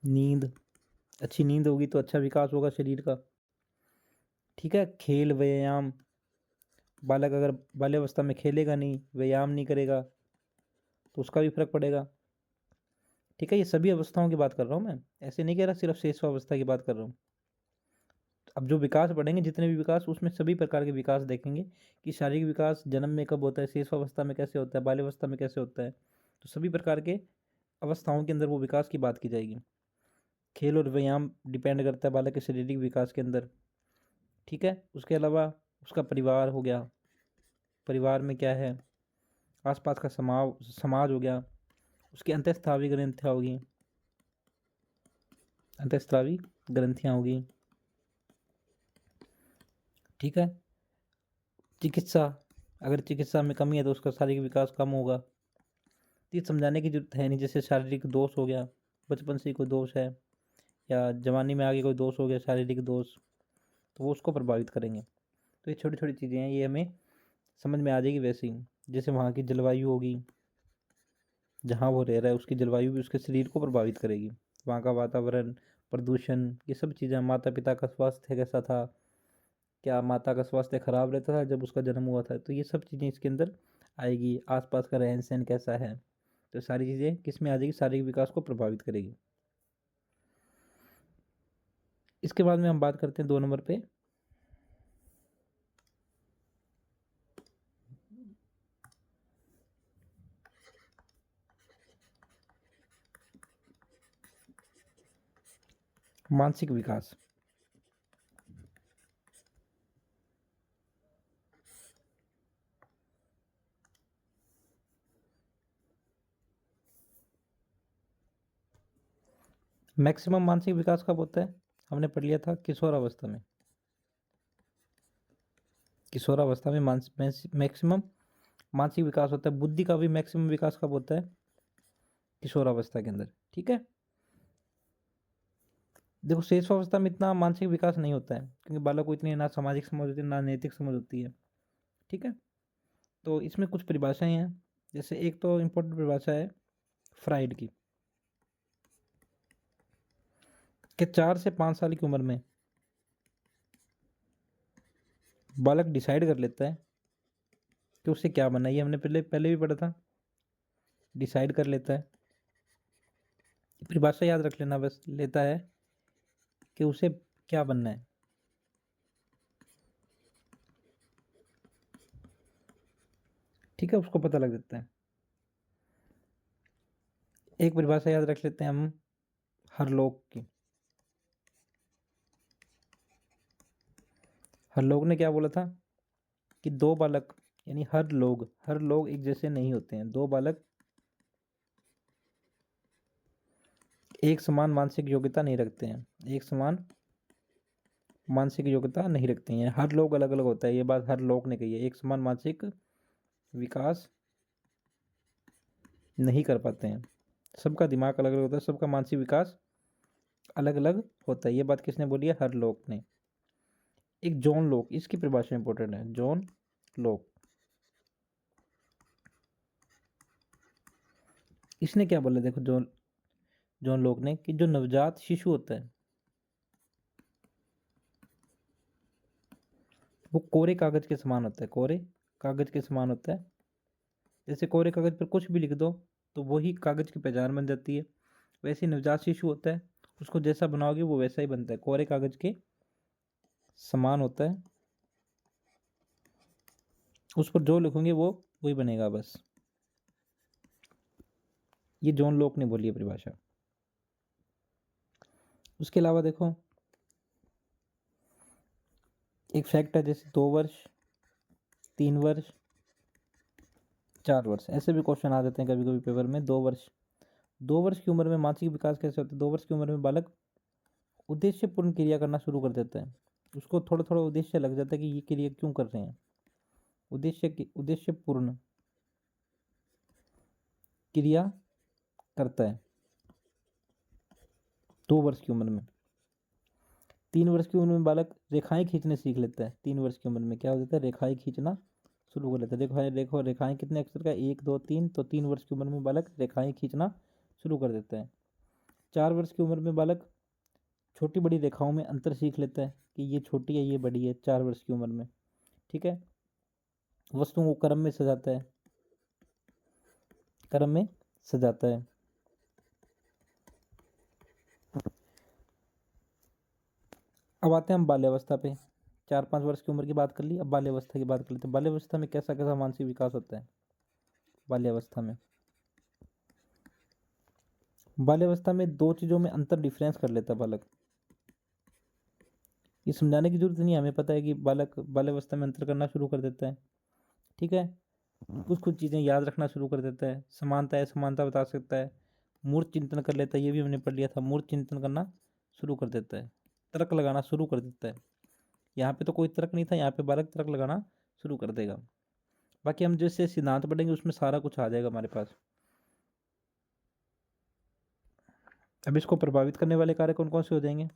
नींद, अच्छी नींद होगी तो अच्छा विकास होगा शरीर का। ठीक है, खेल व्यायाम, बालक अगर बाल्यावस्था में खेलेगा नहीं, व्यायाम नहीं करेगा, तो उसका भी फर्क पड़ेगा। ठीक है, ये सभी अवस्थाओं की बात कर रहा हूँ मैं, ऐसे नहीं कह रहा सिर्फ शेषावस्था की बात कर रहा हूँ। अब जो विकास बढ़ेंगे, जितने भी विकास, उसमें सभी प्रकार के विकास देखेंगे कि शारीरिक विकास जन्म में कब होता है, शेषावस्था में कैसे होता है, बाल्यावस्था में कैसे होता है। तो सभी प्रकार के अवस्थाओं के अंदर वो विकास की बात की जाएगी। खेल और व्यायाम डिपेंड करता है बालक के शारीरिक विकास के अंदर। ठीक है, उसके अलावा उसका परिवार हो गया, परिवार में क्या है, आसपास का समाज हो गया, उसकी अंतःस्रावी ग्रंथियाँ होगी, अंतःस्रावी ग्रंथियाँ होगी। ठीक है, चिकित्सा, अगर चिकित्सा में कमी है तो उसका शारीरिक विकास कम होगा। तो ये समझाने की जरूरत है नहीं। जैसे शारीरिक दोष हो गया, बचपन से ही कोई दोष है या जवानी में आगे कोई दोष हो गया शारीरिक दोष, तो वो उसको प्रभावित करेंगे। तो ये छोटी छोटी चीज़ें हैं, ये हमें समझ में आ जाएगी वैसे ही। जैसे वहाँ की जलवायु होगी, जहाँ वो रह रहा है उसकी जलवायु भी उसके शरीर को प्रभावित करेगी। वहाँ का वातावरण, प्रदूषण, ये सब चीज़ें, माता पिता का स्वास्थ्य कैसा था, क्या माता का स्वास्थ्य खराब रहता था जब उसका जन्म हुआ था, तो ये सब चीज़ें इसके अंदर आएगी। आसपास का रहन सहन कैसा है, तो सारी चीज़ें किस में आ जाएगी? शारीरिक विकास को प्रभावित करेगी। इसके बाद में हम बात करते हैं 2 नंबर पे, मानसिक विकास। मैक्सिमम मानसिक विकास कब होता है? हमने पढ़ लिया था किशोरावस्था में। किशोरावस्था में मैक्सिमम मानसिक विकास होता है। बुद्धि का भी मैक्सिमम विकास कब होता है? किशोरावस्था के अंदर। ठीक है, देखो शेषावस्था में इतना मानसिक विकास नहीं होता है, क्योंकि बालक को इतनी ना सामाजिक समझ होती है ना नैतिक समझ होती है। ठीक है, तो इसमें कुछ परिभाषाएं हैं। जैसे एक तो इम्पोर्टेंट परिभाषा है फ्राइड की, कि 4 से 5 साल की उम्र में बालक डिसाइड कर लेता है कि उससे क्या बनना है। ये हमने पहले पहले भी पढ़ा था, डिसाइड कर लेता है। परिभाषा याद रख लेना बस, लेता है कि उसे क्या बनना है। ठीक है, उसको पता लग जाता है। एक परिभाषा याद रख लेते हैं हम हरलोक की। हरलोक ने क्या बोला था कि दो बालक, यानी हर लोग एक जैसे नहीं होते हैं। दो बालक एक समान मानसिक योग्यता नहीं रखते हैं, एक समान मानसिक योग्यता नहीं रखते हैं। हर लोग अलग अलग होता है, ये बात हर लोग ने कही है। एक समान मानसिक विकास नहीं कर पाते हैं, सबका दिमाग अलग अलग होता है, सबका मानसिक विकास अलग अलग होता है। ये बात किसने बोली है? हर लोग ने। एक जॉन लॉक, इसकी परिभाषा इंपॉर्टेंट है। जॉन लॉक, इसने क्या बोला? देखो, जॉन जॉन लॉक ने कि जो नवजात शिशु होता है वो कोरे कागज के समान होता है, कोरे कागज के समान होता है। जैसे कोरे कागज पर कुछ भी लिख दो तो वही कागज की पहचान बन जाती है, वैसे ही नवजात शिशु होता है, उसको जैसा बनाओगे वो वैसा ही बनता है, कोरे कागज के समान होता है। उस पर जो लिखोगे वो वही बनेगा बस। ये जॉन लॉक ने बोली है परिभाषा। उसके अलावा देखो, एक फैक्ट है, जैसे 2 वर्ष, 3 वर्ष, 4 वर्ष, ऐसे भी क्वेश्चन आ जाते हैं कभी कभी पेपर में। 2 वर्ष, 2 वर्ष की उम्र में मानसिक विकास कैसे होता है? 2 वर्ष की उम्र में बालक उद्देश्यपूर्ण क्रिया करना शुरू कर देता है, उसको थोड़ा थोड़ा उद्देश्य लग जाता है कि ये क्रिया क्यों कर रहे हैं। उद्देश्यपूर्ण क्रिया करता है 2 वर्ष की उम्र में। 3 वर्ष की उम्र में बालक रेखाएं खींचने सीख लेता है। 3 वर्ष की उम्र में क्या हो जाता है? रेखाएं खींचना शुरू कर लेता है। देखो देखो, रेखाएं कितने अक्षर का? 1 2 3। तो 3 वर्ष की उम्र में बालक रेखाएं खींचना शुरू कर देता है। 4 वर्ष की उम्र में बालक छोटी बड़ी रेखाओं में अंतर सीख लेता है कि ये छोटी है ये बड़ी है, 4 वर्ष की उम्र में। ठीक है। वस्तुओं को क्रम में सजाता है, क्रम में सजाता है। अब आते हैं हम बाल्यावस्था पे। 4 5 वर्ष की उम्र की बात कर ली, अब बाल्यावस्था की बात कर लेते हैं। बाल्यावस्था में कैसा कैसा मानसिक विकास होता है? बाल्यावस्था में 2 चीज़ों में अंतर डिफरेंस कर लेता है बालक। ये समझाने की जरूरत नहीं है, हमें पता है कि बालक बाल्यावस्था में अंतर करना शुरू कर देता है। ठीक है। कुछ कुछ चीज़ें याद रखना शुरू कर देता है, समानता असमानता बता सकता है, मूर्त चिंतन कर लेता है, ये भी हमने पढ़ लिया था। मूर्त चिंतन करना शुरू कर देता है, तर्क लगाना शुरू कर देता है। यहाँ पे तो कोई तर्क नहीं था, यहाँ पे बालक तर्क लगाना शुरू कर देगा। बाकी हम जैसे सिद्धांत पढ़ेंगे उसमें सारा कुछ आ जाएगा हमारे पास। अब इसको प्रभावित करने वाले कार्य कौन कौन से हो जाएंगे?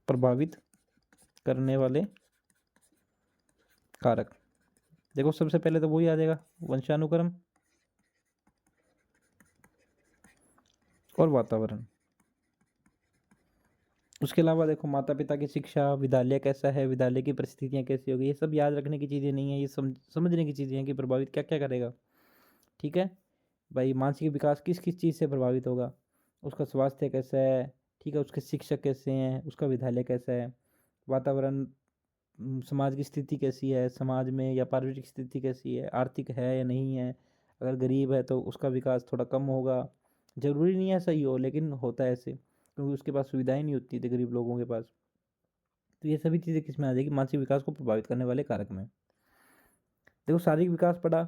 प्रभावित करने वाले कारक, देखो सबसे पहले तो वही आ जाएगा, वंशानुक्रम और वातावरण। उसके अलावा देखो, माता पिता की शिक्षा, विद्यालय कैसा है, विद्यालय की परिस्थितियाँ कैसी होगी, ये सब याद रखने की चीज़ें नहीं है, ये समझने की चीज़ें हैं कि प्रभावित क्या क्या करेगा। ठीक है भाई, मानसिक विकास किस किस चीज़ से प्रभावित होगा? उसका स्वास्थ्य कैसा है, ठीक है, उसके शिक्षक कैसे हैं, उसका विद्यालय कैसा है, वातावरण, समाज की स्थिति कैसी है, समाज में या पारिवारिक स्थिति कैसी है, आर्थिक है या नहीं है। अगर गरीब है तो उसका विकास थोड़ा कम होगा। जरूरी नहीं है सही हो, लेकिन होता है ऐसे, क्योंकि उसके पास सुविधाएं नहीं होती थी गरीब लोगों के पास। तो ये सभी चीज़ें किस में आ जाएगी? मानसिक विकास को प्रभावित करने वाले कारक में। देखो, शारीरिक विकास पढ़ा,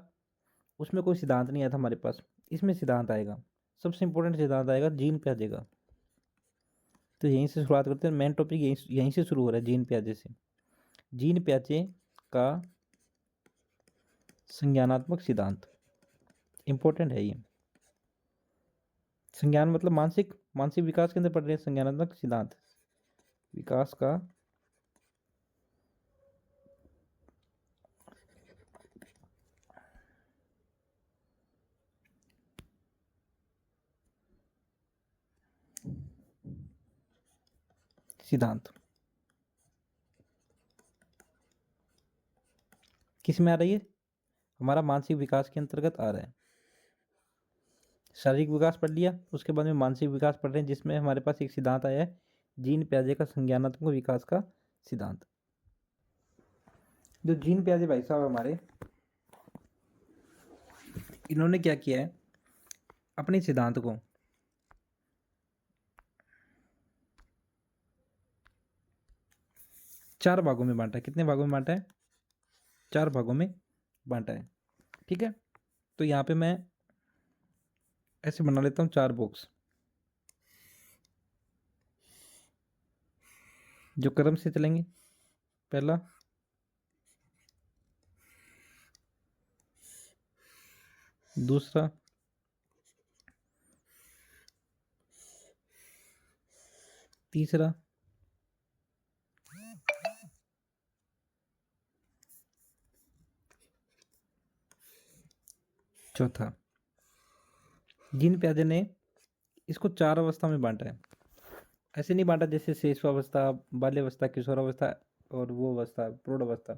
उसमें कोई सिद्धांत नहीं आया था हमारे पास, इसमें सिद्धांत आएगा। सबसे इंपॉर्टेंट सिद्धांत आएगा जीन प्याजे का। तो यहीं से शुरुआत करते हैं, मेन टॉपिक यहीं से शुरू हो रहा है, जीन प्याजे से। जीन प्याजे का संज्ञानात्मक सिद्धांत इंपॉर्टेंट है ये। संज्ञान मतलब मानसिक मानसिक विकास के अंदर पढ़ रहे हैं, संज्ञानात्मक सिद्धांत, विकास का सिद्धांत किस में आ रही है? हमारा मानसिक विकास के अंतर्गत आ रहा है। शारीरिक विकास पढ़ लिया, उसके बाद में मानसिक विकास पढ़ रहे हैं, जिसमें हमारे पास एक सिद्धांत आया है, जीन प्याजे का संज्ञानात्मक विकास का सिद्धांत। जो जीन प्याजे भाई साहब हमारे, इन्होंने क्या किया है, अपने सिद्धांत को 4 भागों में बांटा है। कितने भागों में बांटा है? 4 भागों में बांटा है। ठीक है। तो यहाँ पे मैं ऐसे बना लेता हूँ 4 बॉक्स जो क्रम से चलेंगे। पहला, दूसरा, तीसरा, चौथा। जीन पियाजे ने इसको 4 अवस्था में बांटा है। ऐसे नहीं बांटा जैसे शेषावस्था, बाल्यावस्था, किशोरावस्था और वो अवस्था प्रौढ़ अवस्था,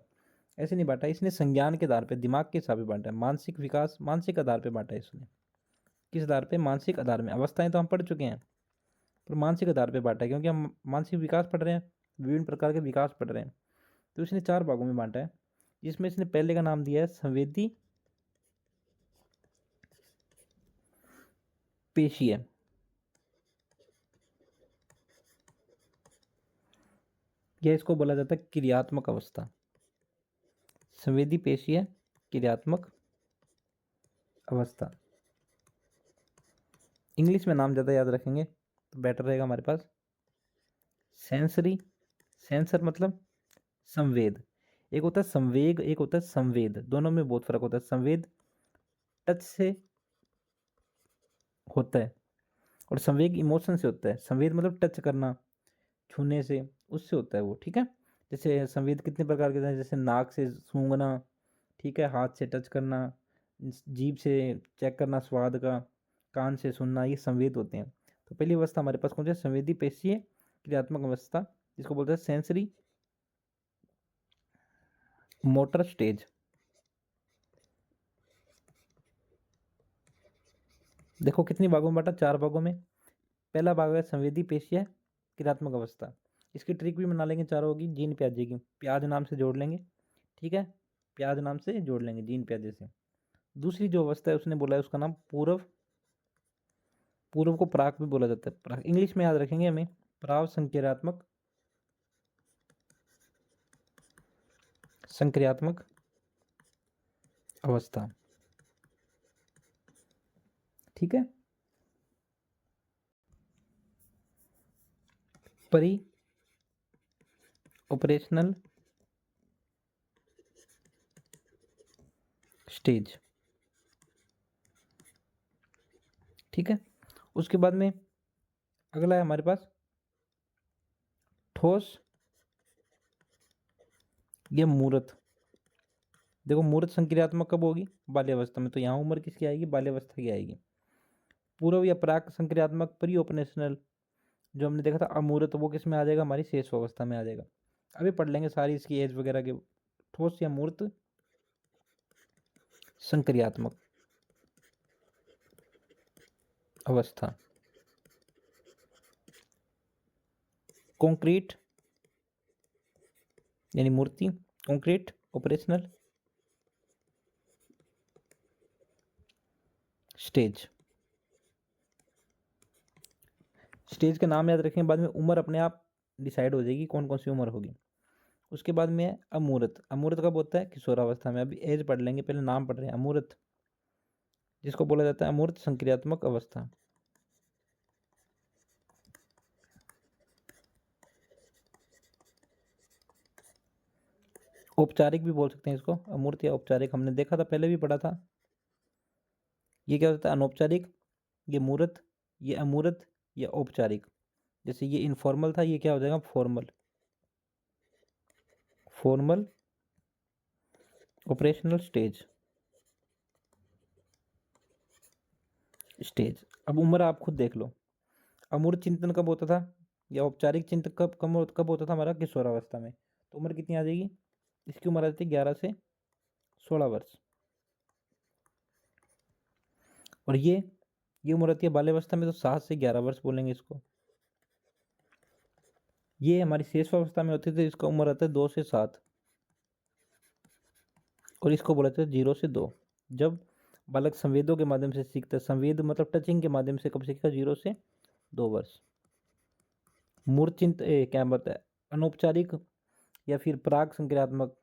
ऐसे नहीं बांटा। इसने संज्ञान के आधार पे, दिमाग के हिसाब से बांटा है। मानसिक विकास, मानसिक आधार पे बांटा है इसने। किस आधार पे? मानसिक आधार में। अवस्थाएं तो हम पढ़ चुके हैं, पर मानसिक आधार पे बांटा है, क्योंकि हम मानसिक विकास पढ़ रहे हैं, विभिन्न प्रकार के विकास पढ़ रहे हैं। तो इसने 4 भागों में बांटा है, जिसमें इसने पहले का नाम दिया है संवेदी पेशीय। यह इसको बोला जाता है क्रियात्मक अवस्था। संवेदी पेशीय, क्रियात्मक अवस्था। इंग्लिश में नाम ज़्यादा याद रखेंगे तो बेटर रहेगा हमारे पास। सेंसरी, सेंसर मतलब संवेद। एक होता है संवेग, एक होता है संवेद, दोनों में बहुत फर्क होता है। संवेद टच से होता है और संवेग इमोशन से होता है। संवेद मतलब टच करना, छूने से, उससे होता है वो, ठीक है। जैसे संवेद कितने प्रकार के हैं, जैसे नाक से सूंघना, ठीक है, हाथ से टच करना, जीभ से चेक करना स्वाद का, कान से सुनना, ये संवेद होते हैं। तो पहली अवस्था हमारे पास कौन सी है? संवेदी पेशीय क्रियात्मक अवस्था, जिसको बोलते हैं सेंसरी मोटर स्टेज। देखो कितनी भागों में बांटा? 4 भागों में। पहला भाग है संवेदी पेशीय क्रियात्मक अवस्था। इसकी ट्रिक भी बना लेंगे, चारों होगी जीन प्याजे की, प्याज नाम से जोड़ लेंगे, ठीक है, प्याज नाम से जोड़ लेंगे जीन प्याजे से। दूसरी जो अवस्था है उसने बोला है उसका नाम पूर्व। पूर्व को प्राक भी बोला जाता है। प्राक इंग्लिश में याद रखेंगे हमें, प्राव संक्रियात्मक, संक्रियात्मक अवस्था, ठीक है। परी ऑपरेशनल स्टेज, ठीक है। उसके बाद में अगला है हमारे पास ठोस या मूर्त। देखो मूर्त संक्रियात्मक कब होगी? बाल्यावस्था में। तो यहाँ उम्र किसकी आएगी? बाल्यावस्था की आएगी। पूर्व या प्राक संक्रियात्मक प्री ऑपरेशनल जो हमने देखा था अमूर्त, वो किस में आ जाएगा? हमारी शेष अवस्था में आ जाएगा। अभी पढ़ लेंगे सारी इसकी एज वगैरह के। ठोस या मूर्त संक्रियात्मक अवस्था, कॉन्क्रीट यानी मूर्ति, कॉन्क्रीट ऑपरेशनल स्टेज। स्टेज का नाम याद रखें, बाद में उम्र अपने आप डिसाइड हो जाएगी कौन कौन सी उम्र होगी। उसके बाद में है अमूर्त। अमूर्त कब होता है? किशोरावस्था में। अभी एज पढ़ लेंगे, पहले नाम पढ़ रहे हैं। अमूर्त जिसको बोला जाता है अमूर्त संक्रियात्मक अवस्था। औपचारिक भी बोल सकते हैं इसको, अमूर्त या औपचारिक, हमने देखा था पहले भी पढ़ा था। ये क्या होता है? अनौपचारिक, ये मूर्त, ये अमूर्त, ये औपचारिक। जैसे ये इनफॉर्मल था, ये क्या हो जाएगा? Formal. Formal operational stage, stage. अब उम्र आप खुद देख लो। अमूर्त चिंतन कब होता था या औपचारिक चिंतन कब होता था? हमारा किशोरावस्था में। तो उम्र कितनी आ जाएगी? इसकी उम्र आ जाती है 11 से 16 वर्ष। और ये उम्र होती है बाल्यावस्था में, तो 7 से 11 वर्ष बोलेंगे इसको। ये हमारी शेषावस्था में होती थी, इसका उम्र आता है 2 से 7। और इसको बोला जाता है 0 से 2। जब बालक संवेदों के माध्यम से सीखता है, संवेद मतलब टचिंग के माध्यम से, कब सीखता है? 0 से 2 वर्ष। मूर्त क्या बताता है? अनौपचारिक या फिर प्राक संक्रियात्मक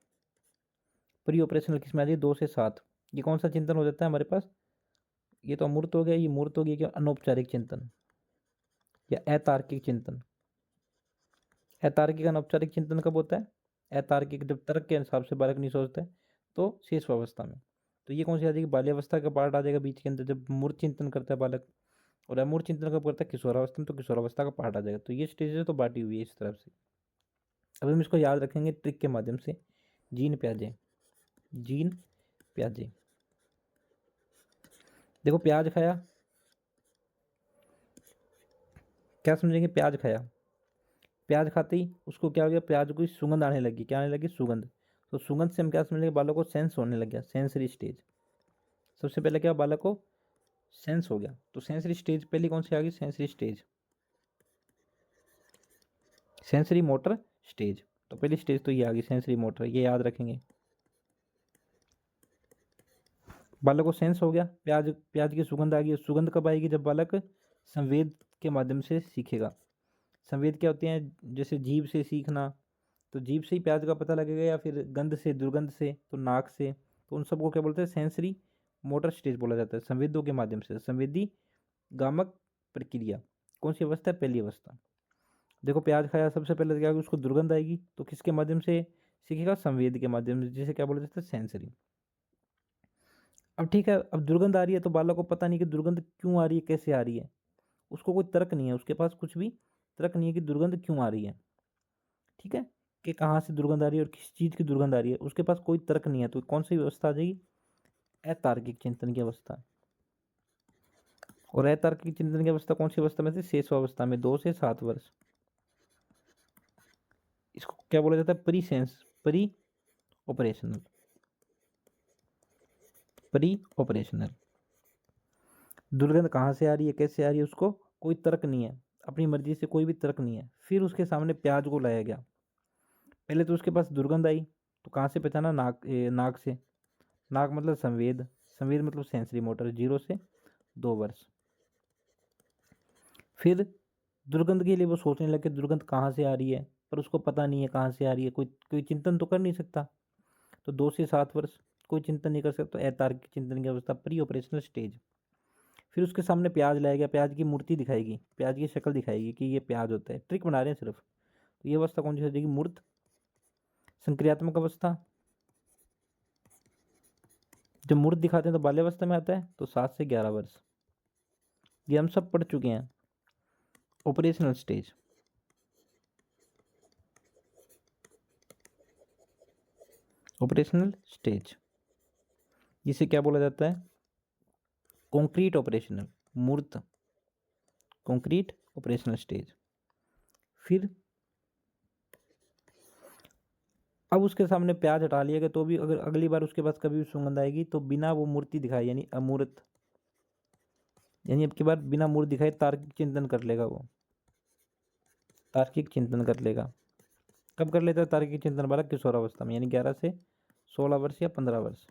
प्री ऑपरेशनल किस में आ जाए? 2 से 7। ये कौन सा चिंतन हो जाता है हमारे पास? ये तो अमूर्त हो गया, ये मूर्त हो गया क्या, अनौपचारिक चिंतन या अतार्किक चिंतन। अतार्किक अनौपचारिक चिंतन कब होता है, अतार्किक जब तर्क के हिसाब से बालक नहीं सोचता है, तो शेष अवस्था में। तो ये कौन सी आ जाएगी, बाल्यावस्था का पार्ट आ जाएगा बीच के अंदर, जब मूर्त चिंतन करता है बालक। और अमूर्त चिंतन कब करता है, किशोरावस्था में, तो किशोरावस्था का पार्ट आ जाएगा। तो ये स्टेजेस तो बांटी हुई है इस तरफ से। अब हम इसको याद रखेंगे ट्रिक के माध्यम से। जीन प्याजे, जीन प्याजे। देखो प्याज खाया, क्या समझेंगे, प्याज खाया, प्याज खाते ही उसको क्या हो गया, प्याज को सुगंध आने लगी, क्या आने लगी, सुगंध। तो सुगंध से हम क्या समझेंगे, बालक को सेंस होने लग गया, सेंसरी स्टेज। सबसे पहले क्या बालक को सेंस हो गया, तो सेंसरी स्टेज पहली कौन सी आ गई, sensory stage, sensory motor stage. तो पहली स्टेज तो ये आ गई सेंसरी मोटर, ये याद रखेंगे। बालक को सेंस हो गया, प्याज प्याज की सुगंध आ गई। सुगंध कब आएगी, जब बालक संवेद के माध्यम से सीखेगा। संवेद क्या होते हैं, जैसे जीभ से सीखना, तो जीभ से ही प्याज का पता लगेगा, या फिर गंध से, दुर्गंध से, तो नाक से। तो उन सबको क्या बोलते हैं, सेंसरी मोटर स्टेज बोला जाता है, संवेदों के माध्यम से। संवेदी गामक प्रक्रिया कौन सी अवस्था है, पहली अवस्था। देखो प्याज खाया, सबसे पहले क्या होगा, उसको दुर्गंध आएगी, तो किसके माध्यम से सीखेगा, संवेद के माध्यम से, जिसे क्या बोला जाता है, सेंसरी। अब ठीक है, अब दुर्गंध आ रही है, तो बालक को पता नहीं कि दुर्गंध क्यों आ रही है, कैसे आ रही है, उसको कोई तर्क नहीं है, उसके पास कुछ भी तर्क नहीं है कि दुर्गंध क्यों आ रही है। ठीक है, कि कहाँ से दुर्गंध आ रही है और किस चीज़ की दुर्गंध आ रही है, उसके पास कोई तर्क नहीं है। तो कौन सी व्यवस्था आ जाएगी, अतार्किक चिंतन की अवस्था। और अतार्किक चिंतन की अवस्था कौन सी अवस्था में से, शेष अवस्था में, 2 से 7 वर्ष। इसको क्या बोला जाता है, pre sense, pre operational, pre operational. दुर्गंध कहाँ से आ रही है, कैसे आ रही है, उसको कोई तर्क नहीं है, अपनी मर्जी से कोई भी तर्क नहीं है। फिर उसके सामने प्याज को लाया गया, पहले तो उसके पास दुर्गंध आई, तो कहाँ से पहचाना, नाक से। नाक मतलब संवेद, संवेद मतलब सेंसरी मोटर, 0 से 2 वर्ष। फिर दुर्गंध के लिए वो सोचने लगे दुर्गंध कहाँ से आ रही है, पर उसको पता नहीं है कहाँ से आ रही है, कोई कोई चिंतन तो कर नहीं सकता। तो 2 से 7 वर्ष कोई चिंतन नहीं कर सकता, तो अतार्किक चिंतन की अवस्था, प्री ऑपरेशनल स्टेज। फिर उसके सामने प्याज लाया गया, प्याज की मूर्ति दिखाएगी, प्याज की शक्ल दिखाएगी कि ये प्याज होता है, ट्रिक बना रहे हैं सिर्फ। तो ये अवस्था कौन सी हो जाएगी, मूर्त संक्रियात्मक अवस्था। जब मूर्त दिखाते हैं तो बाल्यावस्था में आता है, तो 7 से 11 वर्ष। ये हम सब पढ़ चुके हैं। ऑपरेशनल स्टेज, ऑपरेशनल स्टेज, जिसे क्या बोला जाता है, कॉन्क्रीट ऑपरेशनल, मूर्त कॉन्क्रीट ऑपरेशनल स्टेज। फिर अब उसके सामने प्याज हटा लिया गया, तो भी अगर अगली बार उसके पास कभी भी सुगंध आएगी, तो बिना वो मूर्ति दिखाए, यानी अमूर्त, यानी अब की बार बिना मूर्त दिखाए तार्किक चिंतन कर लेगा वो, तार्किक चिंतन कर लेगा। कब कर लेता है तार्किक चिंतन बालक, किशोरावस्था में, यानी 11 से 16 वर्ष या 15 वर्ष।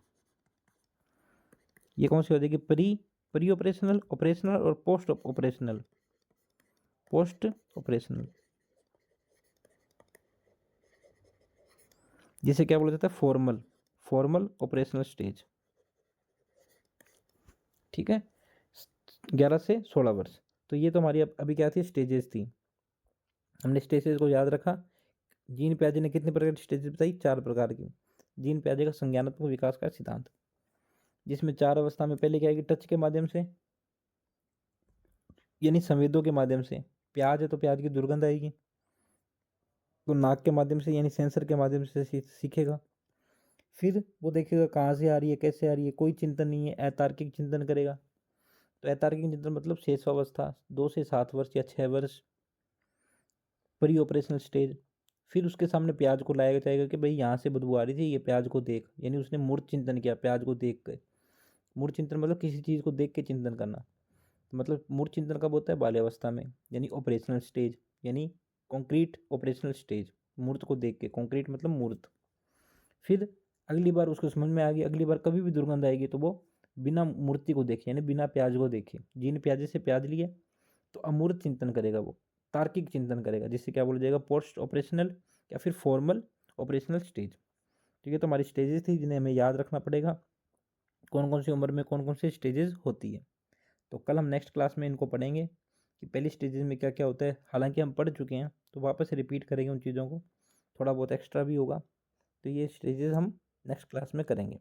ये कौन सी हो जाएगी, प्री प्री ऑपरेशनल, ऑपरेशनल और पोस्ट ऑपरेशनल, पोस्ट ऑपरेशनल, जिसे क्या बोला जाता है, फॉर्मल, फॉर्मल ऑपरेशनल स्टेज। ठीक है, 11 से 16 वर्ष। तो ये तो हमारी अभी क्या थी, स्टेजेस थी। हमने स्टेजेस को याद रखा। जीन प्याजे ने कितने प्रकार की स्टेजेस बताई, 4 प्रकार की। जीन प्याजे का संज्ञानात्मक विकास का सिद्धांत, जिसमें 4 अवस्था में पहले क्या आएगी, टच के माध्यम से, यानी संवेदों के माध्यम से। प्याज है तो प्याज की दुर्गंध आएगी, तो नाक के माध्यम से, यानी सेंसर के माध्यम से सीखेगा। फिर वो देखेगा कहाँ से आ रही है, कैसे आ रही है, कोई चिंतन नहीं है, अतार्किक चिंतन करेगा। तो अतार्किक चिंतन मतलब शेषावस्था, 2 से 7 वर्ष या 6 वर्ष, प्री ऑपरेशनल स्टेज। फिर उसके सामने प्याज को लाया जाएगा कि भाई यहाँ से बदबू आ रही थी, ये प्याज को देख, यानी उसने मूर्त चिंतन किया, प्याज को देख कर। मूर्त चिंतन मतलब किसी चीज़ को देख के चिंतन करना। तो मतलब मूर्त चिंतन कब होता है, बाल्यावस्था में, यानी ऑपरेशनल स्टेज, यानी कॉन्क्रीट ऑपरेशनल स्टेज, मूर्त को देख के, कॉन्क्रीट मतलब मूर्त। फिर अगली बार उसको समझ में आ गई, अगली बार कभी भी दुर्गंध आएगी तो वो बिना मूर्ति को देखे, यानी बिना प्याज को देखे, जिन प्याजे से प्याज लिए, तो अमूर्त चिंतन करेगा वो, तार्किक चिंतन करेगा, जिससे क्या बोला जाएगा, पोस्ट ऑपरेशनल या फिर फॉर्मल ऑपरेशनल स्टेज। ठीक है, तो हमारी स्टेजेस थी जिन्हें हमें याद रखना पड़ेगा, कौन कौन सी उम्र में कौन कौन सी स्टेजेस होती है। तो कल हम नेक्स्ट क्लास में इनको पढ़ेंगे कि पहली स्टेजेस में क्या क्या होता है। हालांकि हम पढ़ चुके हैं तो वापस रिपीट करेंगे उन चीज़ों को, थोड़ा बहुत एक्स्ट्रा भी होगा। तो ये स्टेजेस हम नेक्स्ट क्लास में करेंगे।